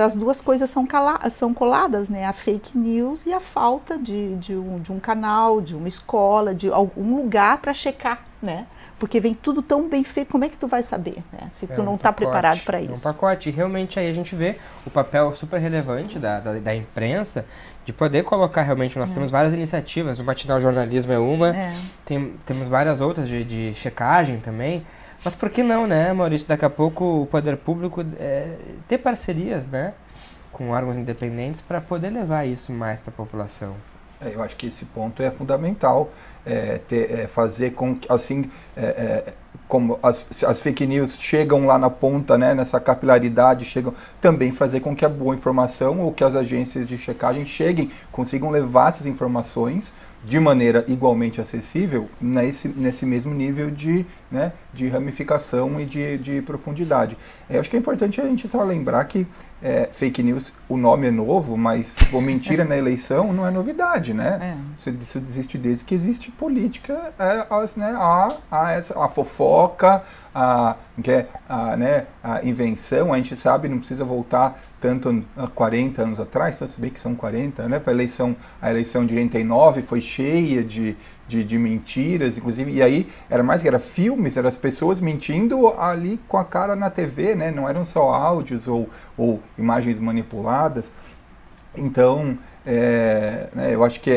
as duas coisas são coladas, né? A fake news e a falta de um canal, de uma escola, de algum lugar para checar, né? Porque vem tudo tão bem feito, como é que tu vai saber, né? Se tu não está preparado para isso. É um pacote. Realmente aí a gente vê o papel super relevante da imprensa de poder colocar realmente, nós temos várias iniciativas, o Matinal Jornalismo é uma, temos várias outras de checagem também. Mas por que não, né, Maurício? Daqui a pouco o poder público ter parcerias, né, com órgãos independentes para poder levar isso mais para a população. Eu acho que esse ponto é fundamental, fazer com que, assim, como as fake news chegam lá na ponta, né, nessa capilaridade, também fazer com que a boa informação ou que as agências de checagem consigam levar essas informações de maneira igualmente acessível nesse mesmo nível de ramificação e de profundidade. Eu acho que é importante a gente só lembrar que fake news, o nome é novo, mas mentira na eleição não é novidade, né? Isso existe desde que existe política, a fofoca, a invenção. A gente sabe, não precisa voltar tanto a 40 anos atrás, se bem que são 40, né? A eleição de 89 foi cheia de mentiras, inclusive, e aí era filmes, eram as pessoas mentindo ali com a cara na TV, né? Não eram só áudios ou imagens manipuladas. Então, eu acho que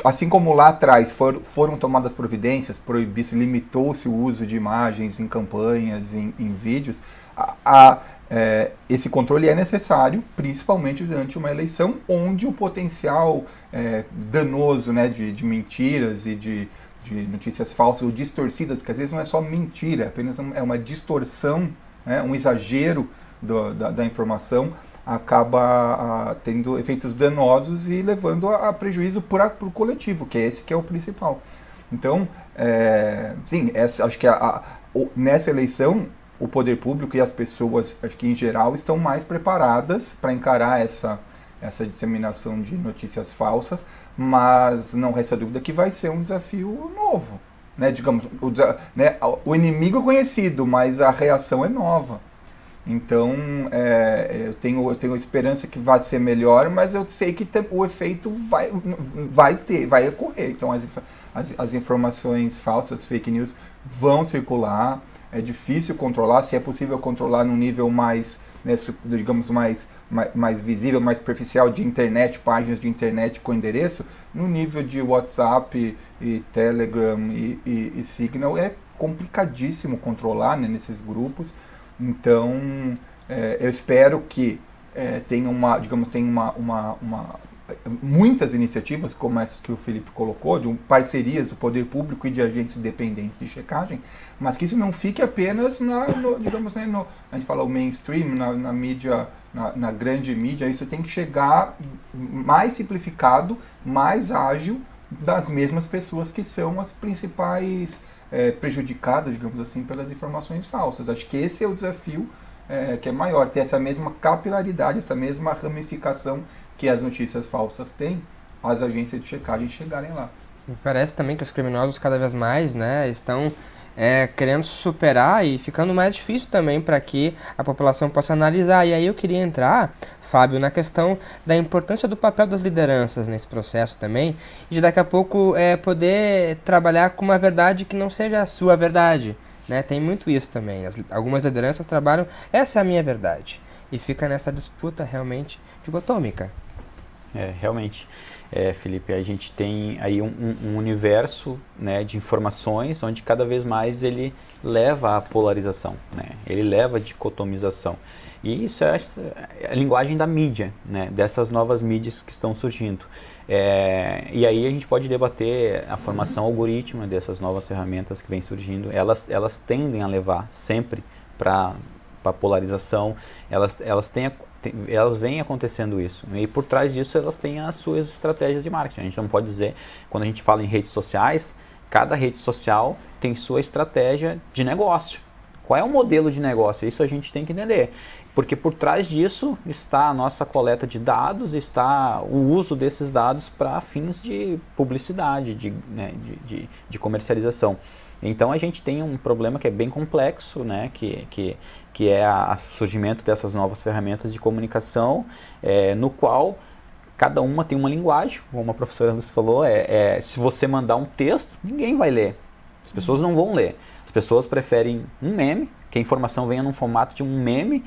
assim como lá atrás foram tomadas providências, limitou-se o uso de imagens em campanhas, em vídeos, esse controle é necessário, principalmente durante uma eleição onde o potencial danoso, né, de mentiras e de notícias falsas ou distorcidas, porque às vezes não é só mentira, apenas é uma distorção, né, um exagero da informação, acaba tendo efeitos danosos e levando a prejuízo para o coletivo, que é esse que é o principal. Então, sim, acho que nessa eleição o poder público e as pessoas, acho que em geral, estão mais preparadas para encarar essa disseminação de notícias falsas, mas não resta dúvida que vai ser um desafio novo, né? Digamos, o inimigo é conhecido, mas a reação é nova. Então, eu tenho esperança que vai ser melhor, mas eu sei que o efeito vai ocorrer. Então, as informações falsas, fake news, vão circular. É difícil controlar, se é possível controlar num nível mais, né, digamos, mais visível, mais superficial de internet, páginas de internet com endereço, no nível de WhatsApp e Telegram e Signal é complicadíssimo controlar, né, nesses grupos. Então, eu espero que tenha muitas iniciativas, como essas que o Felipe colocou, de parcerias do poder público e de agentes independentes de checagem, mas que isso não fique apenas digamos, né, a gente fala o mainstream, na mídia, na grande mídia. Isso tem que chegar mais simplificado, mais ágil, das mesmas pessoas que são as principais prejudicadas, digamos assim, pelas informações falsas. Acho que esse é o desafio que é maior, ter essa mesma capilaridade, essa mesma ramificação que as notícias falsas têm, as agências de checagem chegarem lá. Me parece também que os criminosos cada vez mais, né, estão querendo superar e ficando mais difícil também para que a população possa analisar. E aí eu queria entrar, Fábio, na questão da importância do papel das lideranças nesse processo também, e de daqui a pouco poder trabalhar com uma verdade que não seja a sua verdade, né? Tem muito isso também. Algumas lideranças trabalham, essa é a minha verdade, e fica nessa disputa realmente dicotômica. Realmente. Felipe, a gente tem aí um universo, né, de informações onde cada vez mais ele leva à polarização, né? Ele leva à dicotomização. E isso é a linguagem da mídia, né, dessas novas mídias que estão surgindo. E aí a gente pode debater a formação algorítmica dessas novas ferramentas que vêm surgindo. Elas tendem a levar sempre para a polarização, elas vêm acontecendo isso, e por trás disso elas têm as suas estratégias de marketing. A gente não pode dizer, quando a gente fala em redes sociais, cada rede social tem sua estratégia de negócio. Qual é o modelo de negócio? Isso a gente tem que entender, porque por trás disso está a nossa coleta de dados, está o uso desses dados para fins de publicidade, de comercialização. Então a gente tem um problema que é bem complexo, né, que é o surgimento dessas novas ferramentas de comunicação, no qual cada uma tem uma linguagem, como a professora Lúcia falou, se você mandar um texto, ninguém vai ler, as pessoas não vão ler, as pessoas preferem um meme, que a informação venha num formato de um meme,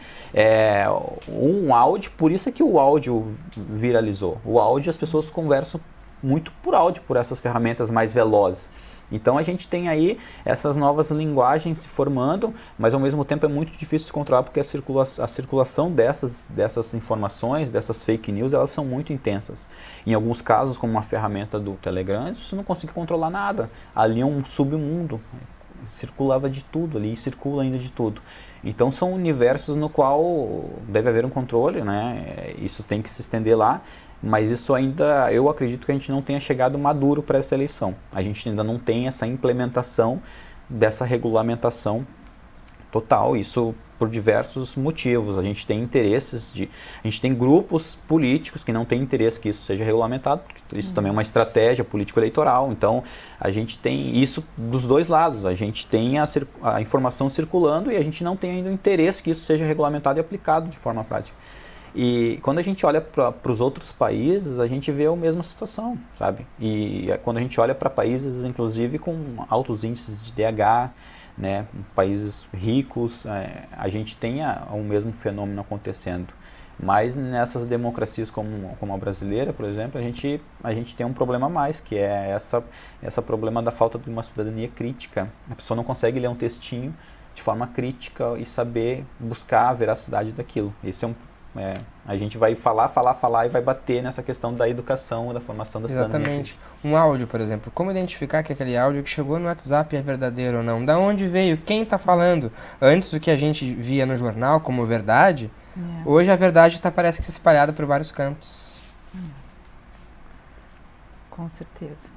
um áudio, por isso é que o áudio viralizou. O áudio, as pessoas conversam muito por áudio, por essas ferramentas mais velozes. Então a gente tem aí essas novas linguagens se formando, mas ao mesmo tempo é muito difícil de controlar, porque a circulação dessas informações, dessas fake news, elas são muito intensas. Em alguns casos, como uma ferramenta do Telegram, você não consegue controlar nada. Ali é um submundo, circulava de tudo ali, circula ainda de tudo. Então são universos no qual deve haver um controle, né? Isso tem que se estender lá. Mas isso ainda, eu acredito que a gente não tenha chegado maduro para essa eleição. A gente ainda não tem essa implementação dessa regulamentação total, isso por diversos motivos. A gente tem interesses, a gente tem grupos políticos que não têm interesse que isso seja regulamentado, porque isso também é uma estratégia político-eleitoral. Então, a gente tem isso dos dois lados. A gente tem a informação circulando e a gente não tem ainda o interesse que isso seja regulamentado e aplicado de forma prática. E quando a gente olha para os outros países, a gente vê a mesma situação, sabe? E quando a gente olha para países, inclusive, com altos índices de DH, né, países ricos, a gente tem o mesmo fenômeno acontecendo. Mas nessas democracias como a brasileira, por exemplo, a gente tem um problema a mais, que é essa problema da falta de uma cidadania crítica. A pessoa não consegue ler um textinho de forma crítica e saber buscar a veracidade daquilo. Esse a gente vai falar e vai bater nessa questão da educação, da formação da cidadania. Exatamente. Um áudio, por exemplo. Como identificar que aquele áudio que chegou no WhatsApp é verdadeiro ou não? Da onde veio? Quem está falando? Antes do que a gente via no jornal como verdade, hoje a verdade parece que espalhada por vários cantos. Com certeza.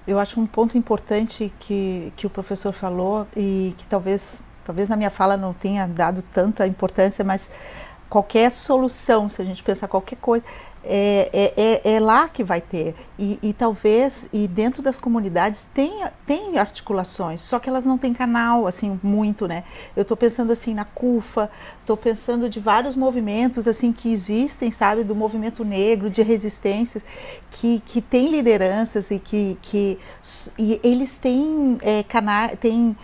Eu acho um ponto importante que o professor falou e que talvez na minha fala não tenha dado tanta importância, mas qualquer solução, se a gente pensar qualquer coisa, é lá que vai ter. E talvez, dentro das comunidades, tem articulações, só que elas não têm canal, assim, muito, né? Eu estou pensando, assim, na CUFA, estou pensando de vários movimentos, assim, que existem, sabe? Do movimento negro, de resistências, que tem lideranças e e eles têm tem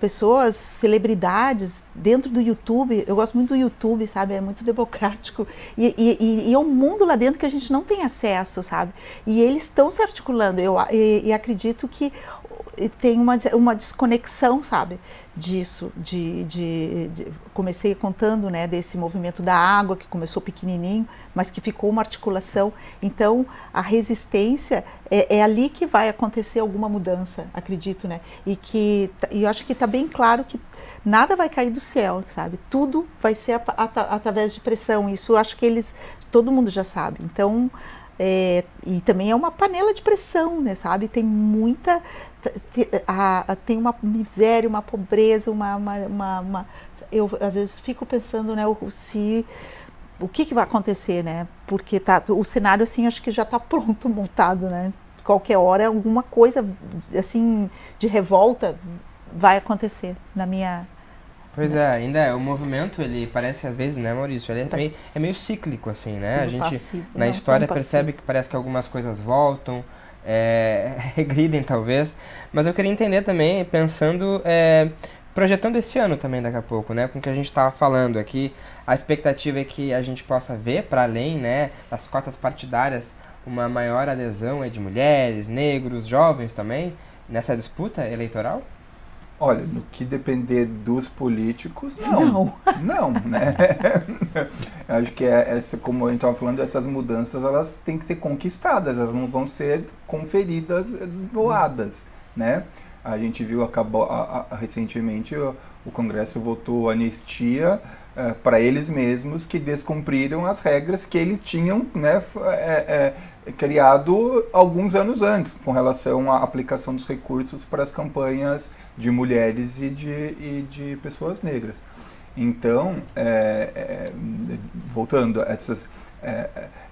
pessoas, celebridades dentro do YouTube. Eu gosto muito do YouTube, sabe? É muito democrático. E é um mundo lá dentro que a gente não tem acesso, sabe? E eles estão se articulando. E acredito que tem uma desconexão, sabe, disso, comecei contando, né, desse movimento da água, que começou pequenininho, mas que ficou uma articulação. Então, a resistência é ali que vai acontecer alguma mudança, acredito, né, e eu acho que está bem claro que nada vai cair do céu, sabe, tudo vai ser através de pressão. Isso eu acho que todo mundo já sabe. Então, e também é uma panela de pressão, né, sabe? Tem muita, tem uma miséria, uma pobreza, eu às vezes fico pensando, né, o que vai acontecer, né? Porque o cenário, assim, acho que já está pronto, montado, né? Qualquer hora alguma coisa, assim, de revolta vai acontecer na minha... Pois é, ainda o movimento, ele parece às vezes, né, Maurício, ele é meio cíclico, assim, né? A gente, passivo, na história, percebe que parece que algumas coisas voltam, regridem talvez, mas eu queria entender também, pensando, projetando esse ano também daqui a pouco, né, com o que a gente estava falando aqui, a expectativa é que a gente possa ver, para além, né, das cotas partidárias, uma maior adesão de mulheres, negros, jovens também, nessa disputa eleitoral? Olha, no que depender dos políticos, não. Não, né? Acho que como a gente estava falando, essas mudanças elas têm que ser conquistadas, elas não vão ser conferidas, doadas, né? A gente viu, recentemente, o Congresso votou anistia para eles mesmos que descumpriram as regras que eles tinham, né, criado alguns anos antes, com relação à aplicação dos recursos para as campanhas de mulheres e de pessoas negras. Então, voltando,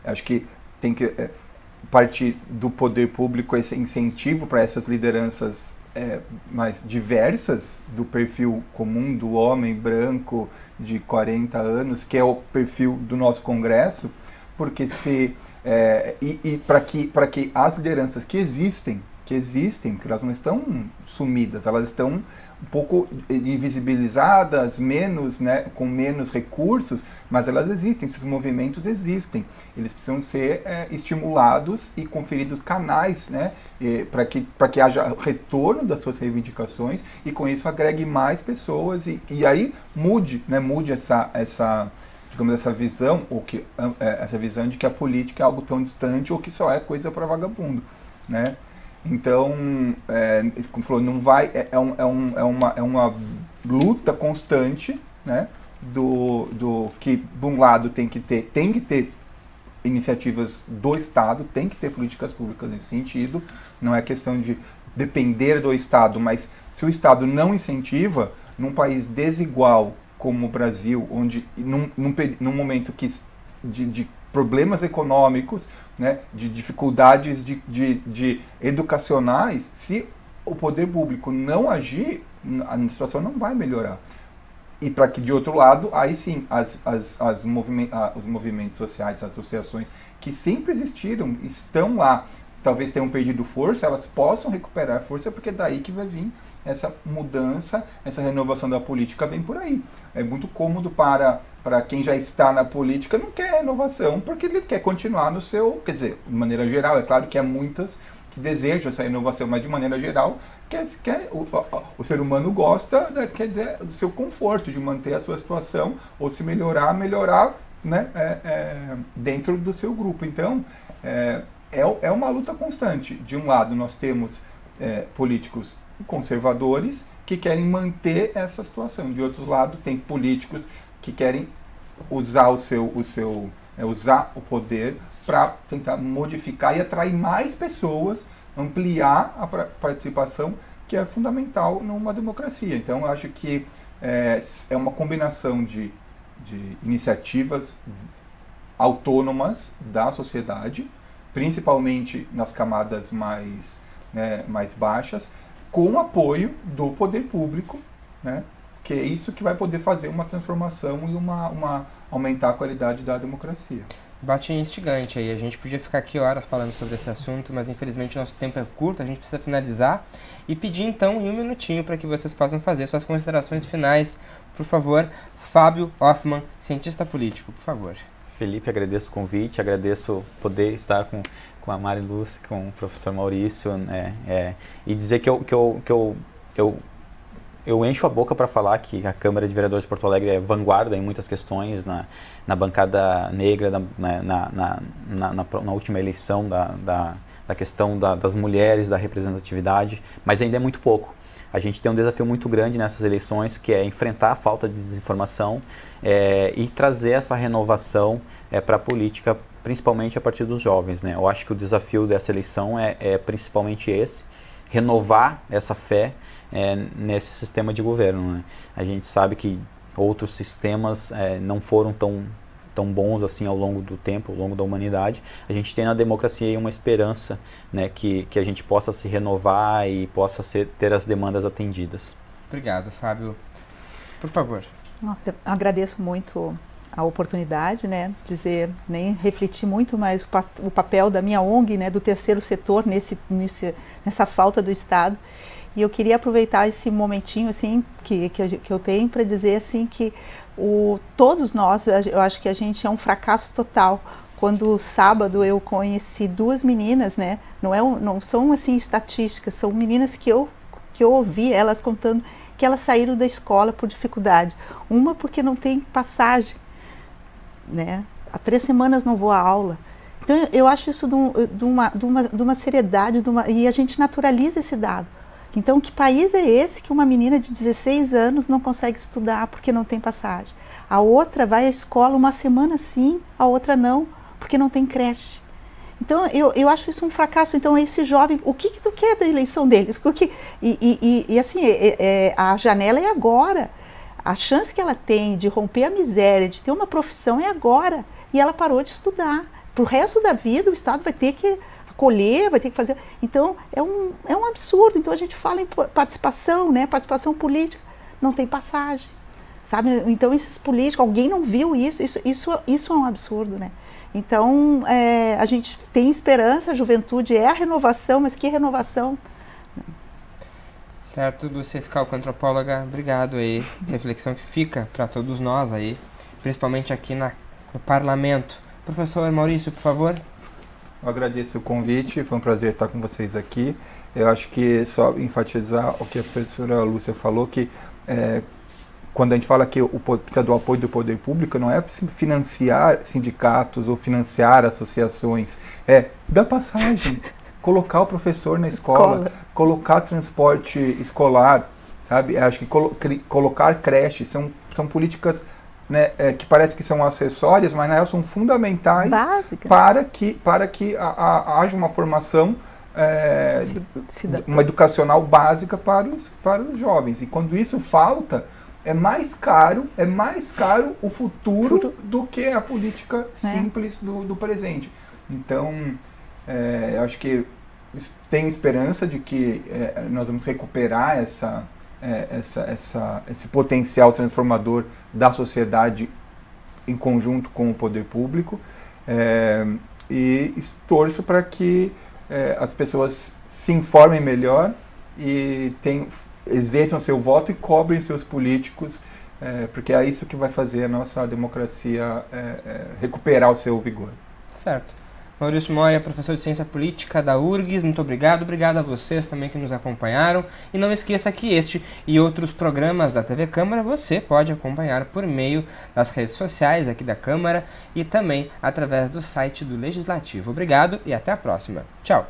acho que tem que partir do poder público esse incentivo para essas lideranças mais diversas, do perfil comum do homem branco de 40 anos, que é o perfil do nosso Congresso, porque para que as lideranças que existem, que elas não estão sumidas, elas estão um pouco invisibilizadas, com menos recursos, mas elas existem, esses movimentos existem. Eles precisam ser estimulados e conferidos canais, né, para que haja retorno das suas reivindicações e com isso agregue mais pessoas e aí mude essa digamos, essa visão, essa visão de que a política é algo tão distante ou que só é coisa para vagabundo, né? Então, como falou, não vai, é uma luta constante, né? Que, de um lado, tem que ter iniciativas do Estado, tem que ter políticas públicas nesse sentido, não é questão de depender do Estado, mas se o Estado não incentiva, num país desigual como o Brasil, onde num momento de problemas econômicos, né, de dificuldades de educacionais, se o poder público não agir, a situação não vai melhorar. E para que, de outro lado, aí sim, os movimentos sociais, as associações que sempre existiram, estão lá, talvez tenham perdido força, elas possam recuperar força, porque é daí que vai vir essa mudança, essa renovação da política vem por aí. É muito cômodo para quem já está na política, não quer renovação, porque ele quer continuar no seu... Quer dizer, de maneira geral, é claro que há muitas que desejam essa renovação, mas de maneira geral, o ser humano gosta do seu conforto, de manter a sua situação, ou se melhorar, né, dentro do seu grupo. Então, é uma luta constante. De um lado, nós temos políticos conservadores que querem manter essa situação. De outro lado, tem políticos que querem usar usar o poder para tentar modificar e atrair mais pessoas, ampliar a participação, que é fundamental numa democracia. Então, eu acho que é uma combinação de iniciativas autônomas da sociedade, principalmente nas camadas mais baixas, com o apoio do poder público, né, que é isso que vai poder fazer uma transformação e aumentar a qualidade da democracia. Bate instigante aí, a gente podia ficar aqui horas falando sobre esse assunto, mas infelizmente o nosso tempo é curto, a gente precisa finalizar e pedir então em um minutinho para que vocês possam fazer suas considerações finais. Por favor, Fábio Hoffmann, cientista político, por favor. Felipe, agradeço o convite, agradeço poder estar com com a Mari Lúcia, com o professor Maurício, né, e dizer que eu encho a boca para falar que a Câmara de Vereadores de Porto Alegre é vanguarda em muitas questões, na bancada negra, na última eleição da questão das mulheres, da representatividade, mas ainda é muito pouco. A gente tem um desafio muito grande nessas eleições, que é enfrentar a falta de desinformação e trazer essa renovação para a política, principalmente a partir dos jovens, né? Eu acho que o desafio dessa eleição é principalmente esse, renovar essa fé nesse sistema de governo, né? A gente sabe que outros sistemas não foram tão bons assim ao longo do tempo, ao longo da humanidade. A gente tem na democracia aí uma esperança, né, que a gente possa se renovar e possa ter as demandas atendidas. Obrigado, Fábio. Por favor. Eu agradeço muito a oportunidade, né, dizer, nem refletir muito mais o papel da minha ONG, né, do terceiro setor nessa falta do Estado. E eu queria aproveitar esse momentinho assim que eu tenho para dizer assim que todos nós, eu acho que a gente é um fracasso total. Quando sábado eu conheci duas meninas, né? Não são assim estatísticas, são meninas que eu ouvi elas contando que elas saíram da escola por dificuldade. Uma porque não tem passagem, né? Há 3 semanas não vou à aula. Então eu acho isso de uma seriedade, e a gente naturaliza esse dado. Então, que país é esse que uma menina de 16 anos não consegue estudar porque não tem passagem? A outra vai à escola uma semana sim, a outra não, porque não tem creche. Então, eu acho isso um fracasso. Então, esse jovem, o que tu quer da eleição deles? E assim, a janela é agora. A chance que ela tem de romper a miséria, de ter uma profissão é agora. E ela parou de estudar. Para o resto da vida, o Estado vai ter que colher, vai ter que fazer. Então, é um absurdo. Então, a gente fala em participação, né? Participação política. Não tem passagem, sabe? Então, esses políticos, alguém não viu isso. Isso é um absurdo, né? Então, a gente tem esperança, a juventude é a renovação, mas que renovação? Certo, Lúcia Scalco, antropóloga, obrigado aí. Reflexão que fica para todos nós aí, principalmente aqui no parlamento. Professor Maurício, por favor. Eu agradeço o convite, foi um prazer estar com vocês aqui. Eu acho que só enfatizar o que a professora Lúcia falou, que quando a gente fala que precisa do apoio do poder público, não é financiar sindicatos ou financiar associações, é dar passagem, colocar o professor na escola, colocar transporte escolar, sabe? Acho que colocar creche, são políticas, né, que parece que são acessórias, mas na real são fundamentais para que haja uma formação, uma educacional básica para os jovens. E quando isso falta, é mais caro o futuro do que a política simples do presente. Então, eu acho que tem esperança de que nós vamos recuperar esse potencial transformador da sociedade em conjunto com o poder público, e torço para que as pessoas se informem melhor e exerçam seu voto e cobrem seus políticos, porque é isso que vai fazer a nossa democracia recuperar o seu vigor. Certo. Maurício Moya, professor de Ciência Política da URGS, muito obrigado. Obrigado a vocês também que nos acompanharam. E não esqueça que este e outros programas da TV Câmara você pode acompanhar por meio das redes sociais aqui da Câmara e também através do site do Legislativo. Obrigado e até a próxima. Tchau!